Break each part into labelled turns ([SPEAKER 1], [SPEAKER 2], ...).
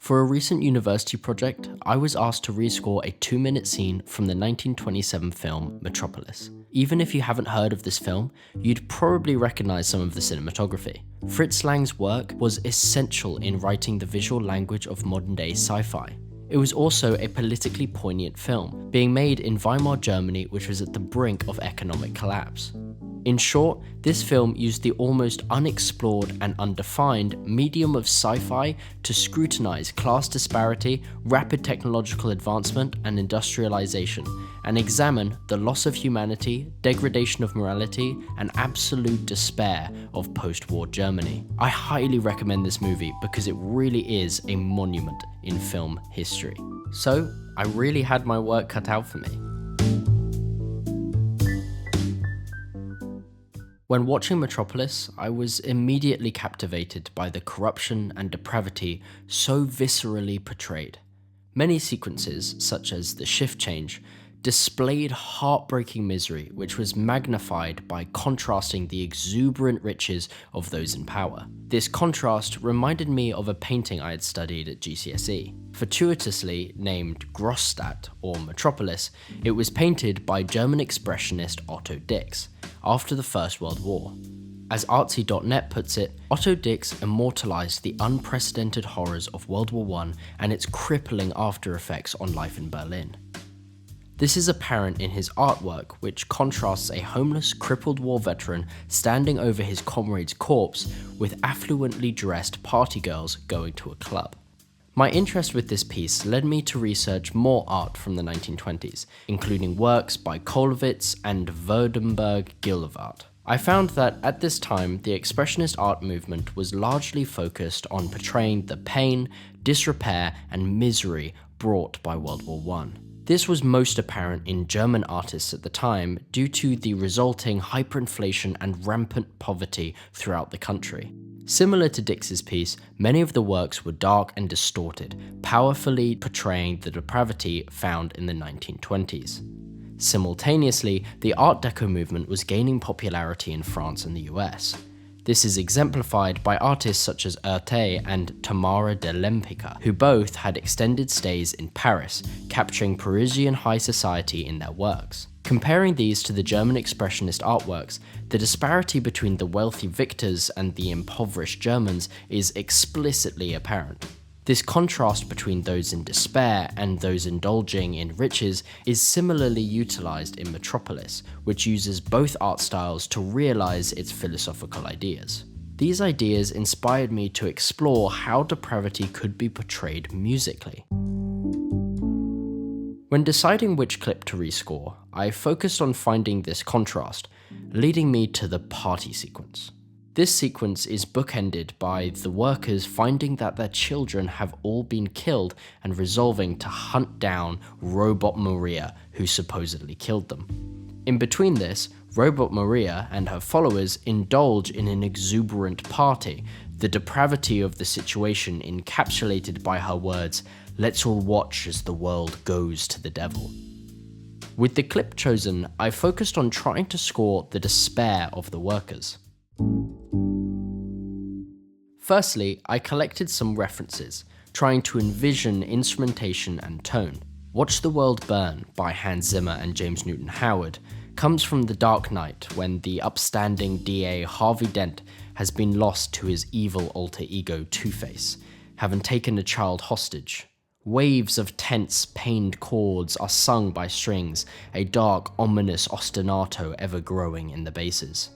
[SPEAKER 1] For a recent university project, I was asked to rescore a 2-minute scene from the 1927 film Metropolis. Even if you haven't heard of this film, you'd probably recognize some of the cinematography. Fritz Lang's work was essential in writing the visual language of modern-day sci-fi. It was also a politically poignant film, being made in Weimar Germany, which was at the brink of economic collapse. In short, this film used the almost unexplored and undefined medium of sci-fi to scrutinize class disparity, rapid technological advancement and industrialization, and examine the loss of humanity, degradation of morality, and absolute despair of post-war Germany. I highly recommend this movie because it really is a monument in film history. So, I really had my work cut out for me. When watching Metropolis, I was immediately captivated by the corruption and depravity so viscerally portrayed. Many sequences, such as the shift change, displayed heartbreaking misery which was magnified by contrasting the exuberant riches of those in power. This contrast reminded me of a painting I had studied at GCSE. Fortuitously named Großstadt or Metropolis, it was painted by German expressionist Otto Dix after the First World War. As Artsy.net puts it, Otto Dix immortalized the unprecedented horrors of World War I and its crippling after effects on life in Berlin. This is apparent in his artwork, which contrasts a homeless, crippled war veteran standing over his comrade's corpse with affluently dressed party girls going to a club. My interest with this piece led me to research more art from the 1920s, including works by Kollwitz and Württemberg-Gillivaert. I found that at this time, the expressionist art movement was largely focused on portraying the pain, disrepair, and misery brought by World War I. This was most apparent in German artists at the time due to the resulting hyperinflation and rampant poverty throughout the country. Similar to Dix's piece, many of the works were dark and distorted, powerfully portraying the depravity found in the 1920s. Simultaneously, the Art Deco movement was gaining popularity in France and the US. This is exemplified by artists such as Erté and Tamara de Lempicka, who both had extended stays in Paris, capturing Parisian high society in their works. Comparing these to the German expressionist artworks, the disparity between the wealthy victors and the impoverished Germans is explicitly apparent. This contrast between those in despair and those indulging in riches is similarly utilized in Metropolis, which uses both art styles to realize its philosophical ideas. These ideas inspired me to explore how depravity could be portrayed musically. When deciding which clip to rescore, I focused on finding this contrast, leading me to the party sequence. This sequence is bookended by the workers finding that their children have all been killed and resolving to hunt down Robot Maria, who supposedly killed them. In between this, Robot Maria and her followers indulge in an exuberant party, the depravity of the situation encapsulated by her words, "Let's all watch as the world goes to the devil." With the clip chosen, I focused on trying to score the despair of the workers. Firstly, I collected some references, trying to envision instrumentation and tone. Watch the World Burn by Hans Zimmer and James Newton Howard comes from The Dark Knight when the upstanding DA Harvey Dent has been lost to his evil alter ego Two-Face, having taken a child hostage. Waves of tense, pained chords are sung by strings, a dark, ominous ostinato ever growing in the basses.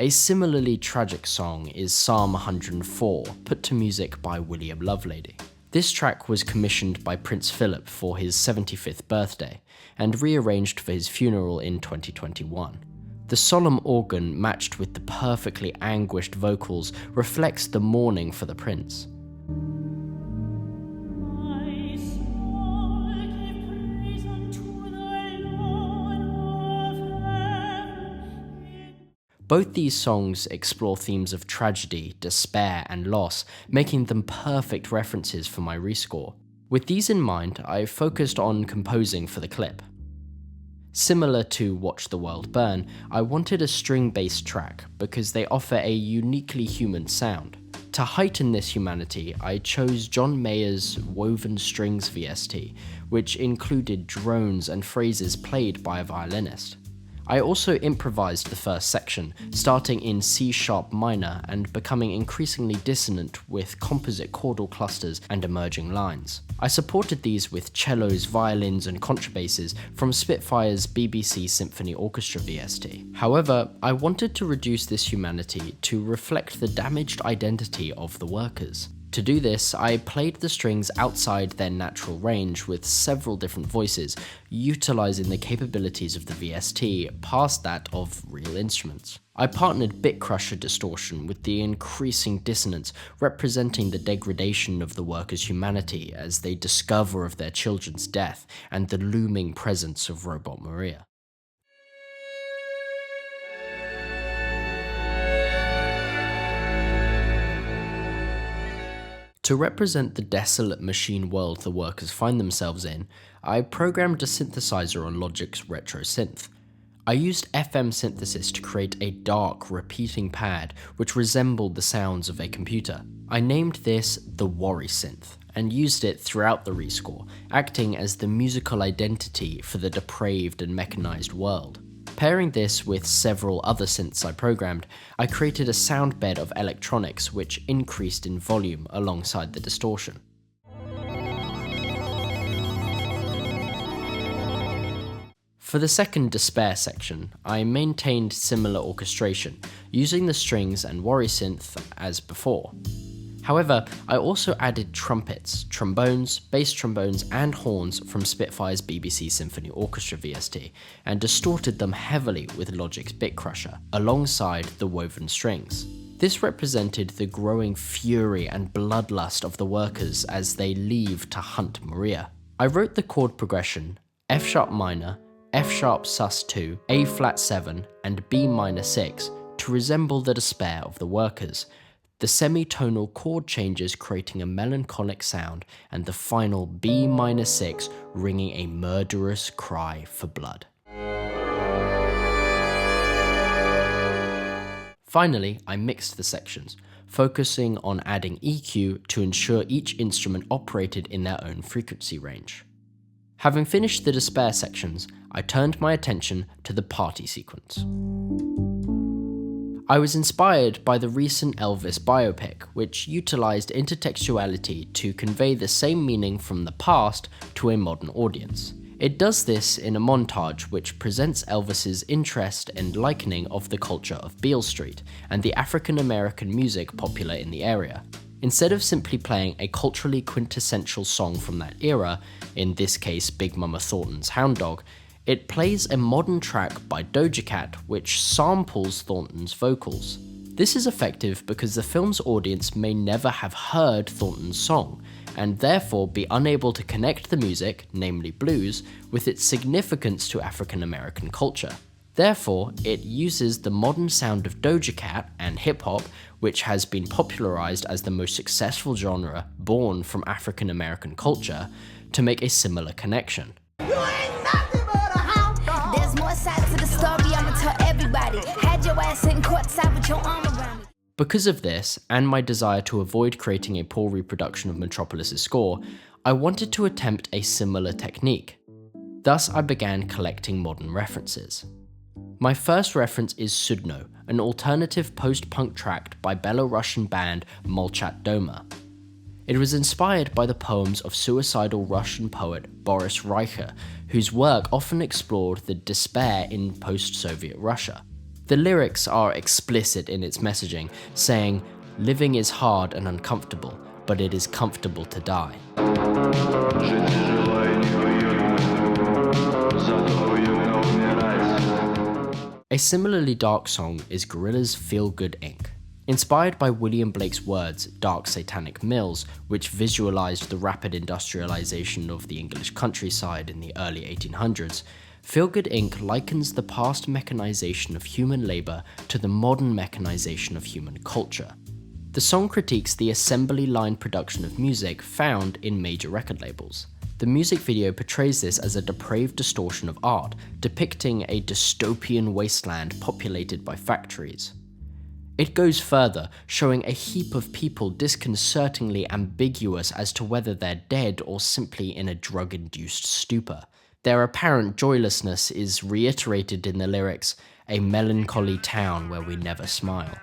[SPEAKER 1] A similarly tragic song is Psalm 104, put to music by William Lovelady. This track was commissioned by Prince Philip for his 75th birthday, and rearranged for his funeral in 2021. The solemn organ, matched with the perfectly anguished vocals, reflects the mourning for the prince. Both these songs explore themes of tragedy, despair, and loss, making them perfect references for my rescore. With these in mind, I focused on composing for the clip. Similar to Watch the World Burn, I wanted a string-based track because they offer a uniquely human sound. To heighten this humanity, I chose John Mayer's Woven Strings VST, which included drones and phrases played by a violinist. I also improvised the first section, starting in C-sharp minor and becoming increasingly dissonant with composite chordal clusters and emerging lines. I supported these with cellos, violins, and contrabasses from Spitfire's BBC Symphony Orchestra VST. However, I wanted to reduce this humanity to reflect the damaged identity of the workers. To do this, I played the strings outside their natural range with several different voices, utilizing the capabilities of the VST past that of real instruments. I partnered bit crusher distortion with the increasing dissonance, representing the degradation of the workers' humanity as they discover of their children's death and the looming presence of Robot Maria. To represent the desolate machine world the workers find themselves in, I programmed a synthesizer on Logic's retro synth. I used FM synthesis to create a dark, repeating pad which resembled the sounds of a computer. I named this the Worry Synth, and used it throughout the rescore, acting as the musical identity for the depraved and mechanized world. Pairing this with several other synths I programmed, I created a sound bed of electronics which increased in volume alongside the distortion. For the second Despair section, I maintained similar orchestration, using the strings and Worry Synth as before. However, I also added trumpets, trombones, bass trombones, and horns from Spitfire's BBC Symphony Orchestra VST, and distorted them heavily with Logic's Bit Crusher, alongside the woven strings. This represented the growing fury and bloodlust of the workers as they leave to hunt Maria. I wrote the chord progression F sharp minor, F sharp sus2, A flat 7, and B minor 6 to resemble the despair of the workers, the semitonal chord changes creating a melancholic sound, and the final B minor 6 ringing a murderous cry for blood. Finally, I mixed the sections, focusing on adding EQ to ensure each instrument operated in their own frequency range. Having finished the despair sections, I turned my attention to the party sequence. I was inspired by the recent Elvis biopic, which utilized intertextuality to convey the same meaning from the past to a modern audience. It does this in a montage which presents Elvis's interest and likening of the culture of Beale Street and the African American music popular in the area. Instead of simply playing a culturally quintessential song from that era, in this case Big Mama Thornton's Hound Dog, it plays a modern track by Doja Cat which samples Thornton's vocals. This is effective because the film's audience may never have heard Thornton's song, and therefore be unable to connect the music, namely blues, with its significance to African American culture. Therefore, it uses the modern sound of Doja Cat and hip-hop, which has been popularized as the most successful genre born from African American culture, to make a similar connection. Because of this, and my desire to avoid creating a poor reproduction of Metropolis' score, I wanted to attempt a similar technique. Thus, I began collecting modern references. My first reference is Sudno, an alternative post-punk track by Belarusian band Molchat Doma. It was inspired by the poems of suicidal Russian poet Boris Reicher, whose work often explored the despair in post-Soviet Russia. The lyrics are explicit in its messaging, saying, "Living is hard and uncomfortable, but it is comfortable to die." A similarly dark song is Gorillaz' Feel Good Inc. Inspired by William Blake's words, Dark Satanic Mills, which visualized the rapid industrialization of the English countryside in the early 1800s, Feel Good Inc. likens the past mechanization of human labor to the modern mechanization of human culture. The song critiques the assembly line production of music found in major record labels. The music video portrays this as a depraved distortion of art, depicting a dystopian wasteland populated by factories. It goes further, showing a heap of people disconcertingly ambiguous as to whether they're dead or simply in a drug-induced stupor. Their apparent joylessness is reiterated in the lyrics, "A melancholy town where we never smile."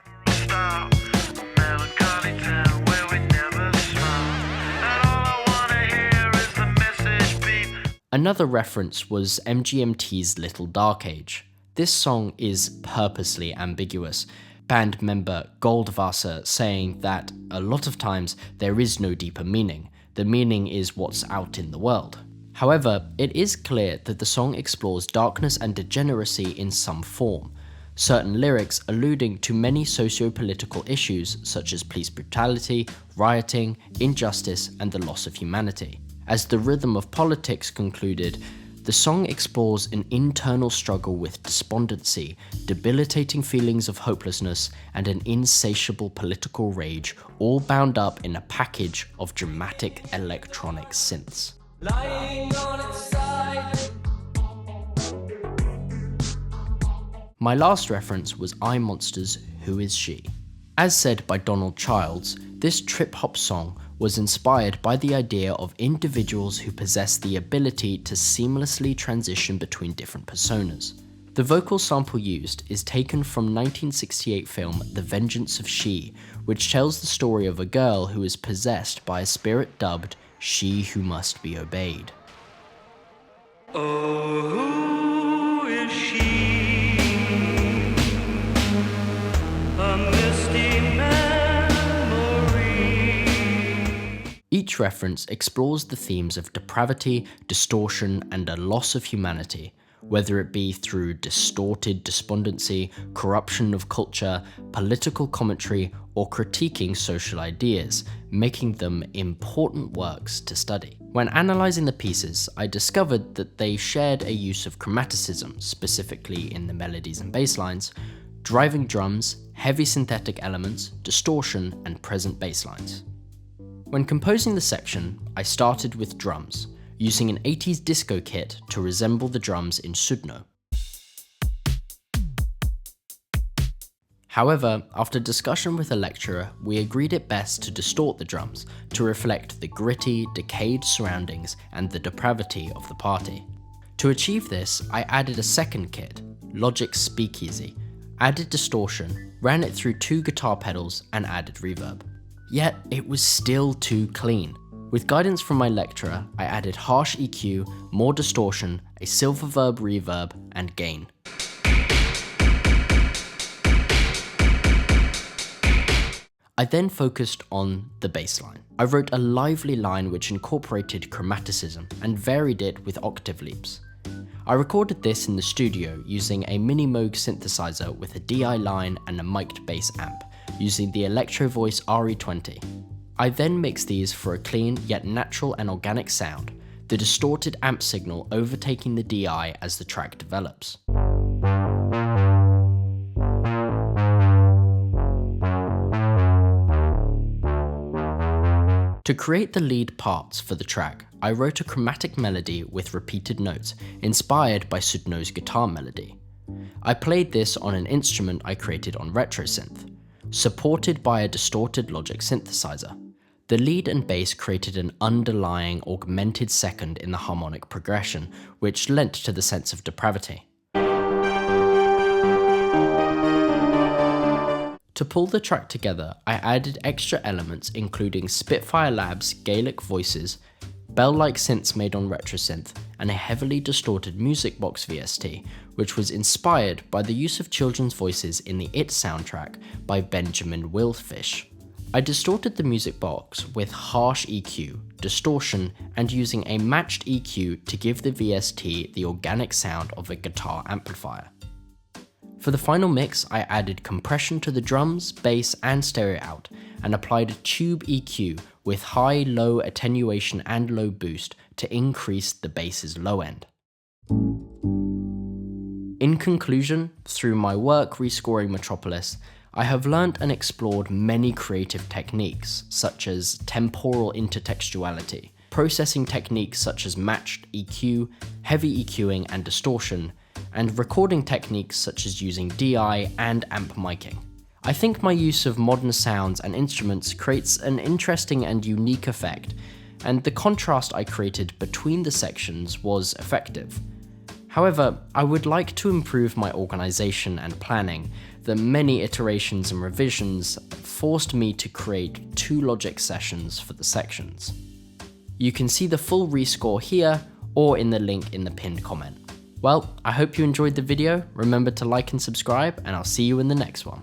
[SPEAKER 1] Another reference was MGMT's Little Dark Age. This song is purposely ambiguous, band member Goldwasser saying that a lot of times there is no deeper meaning, the meaning is what's out in the world. However, it is clear that the song explores darkness and degeneracy in some form, certain lyrics alluding to many socio-political issues such as police brutality, rioting, injustice, and the loss of humanity. As the rhythm of politics concluded, the song explores an internal struggle with despondency, debilitating feelings of hopelessness, and an insatiable political rage, all bound up in a package of dramatic electronic synths. Lying on its side. My last reference was iMonster's Who Is She? As said by Donald Childs, this trip-hop song was inspired by the idea of individuals who possess the ability to seamlessly transition between different personas. The vocal sample used is taken from 1968 film The Vengeance of She, which tells the story of a girl who is possessed by a spirit dubbed She Who Must Be Obeyed. Oh, who is she? A misty memory. Each reference explores the themes of depravity, distortion, and a loss of humanity, whether it be through distorted despondency, corruption of culture, political commentary, or critiquing social ideas, making them important works to study. When analysing the pieces, I discovered that they shared a use of chromaticism, specifically in the melodies and bass lines, driving drums, heavy synthetic elements, distortion, and present bass lines. When composing the section, I started with drums, using an 80s disco kit to resemble the drums in Sudno. However, after discussion with a lecturer, we agreed it best to distort the drums to reflect the gritty, decayed surroundings and the depravity of the party. To achieve this, I added a second kit, Logic's Speakeasy, added distortion, ran it through 2 guitar pedals, and added reverb. Yet, it was still too clean. With guidance from my lecturer, I added harsh EQ, more distortion, a Silververb reverb, and gain. I then focused on the bass line. I wrote a lively line which incorporated chromaticism and varied it with octave leaps. I recorded this in the studio using a Mini Moog synthesizer with a DI line and a mic'd bass amp, using the Electro Voice RE20. I then mixed these for a clean yet natural and organic sound, the distorted amp signal overtaking the DI as the track develops. To create the lead parts for the track, I wrote a chromatic melody with repeated notes, inspired by Sudno's guitar melody. I played this on an instrument I created on RetroSynth, supported by a distorted Logic synthesizer. The lead and bass created an underlying augmented second in the harmonic progression, which lent to the sense of depravity. To pull the track together, I added extra elements including Spitfire Labs' Gaelic voices, bell-like synths made on RetroSynth, and a heavily distorted music box VST, which was inspired by the use of children's voices in the It soundtrack by Benjamin Wilfish. I distorted the music box with harsh EQ, distortion, and using a matched EQ to give the VST the organic sound of a guitar amplifier. For the final mix, I added compression to the drums, bass, and stereo out, and applied a tube EQ with high, low attenuation and low boost to increase the bass's low end. In conclusion, through my work rescoring Metropolis, I have learnt and explored many creative techniques, such as temporal intertextuality, processing techniques such as matched EQ, heavy EQing and distortion, and recording techniques such as using DI and amp miking. I think my use of modern sounds and instruments creates an interesting and unique effect, and the contrast I created between the sections was effective. However, I would like to improve my organization and planning. The many iterations and revisions forced me to create 2 Logic sessions for the sections. You can see the full rescore here or in the link in the pinned comment. Well, I hope you enjoyed the video. Remember to like and subscribe, and I'll see you in the next one.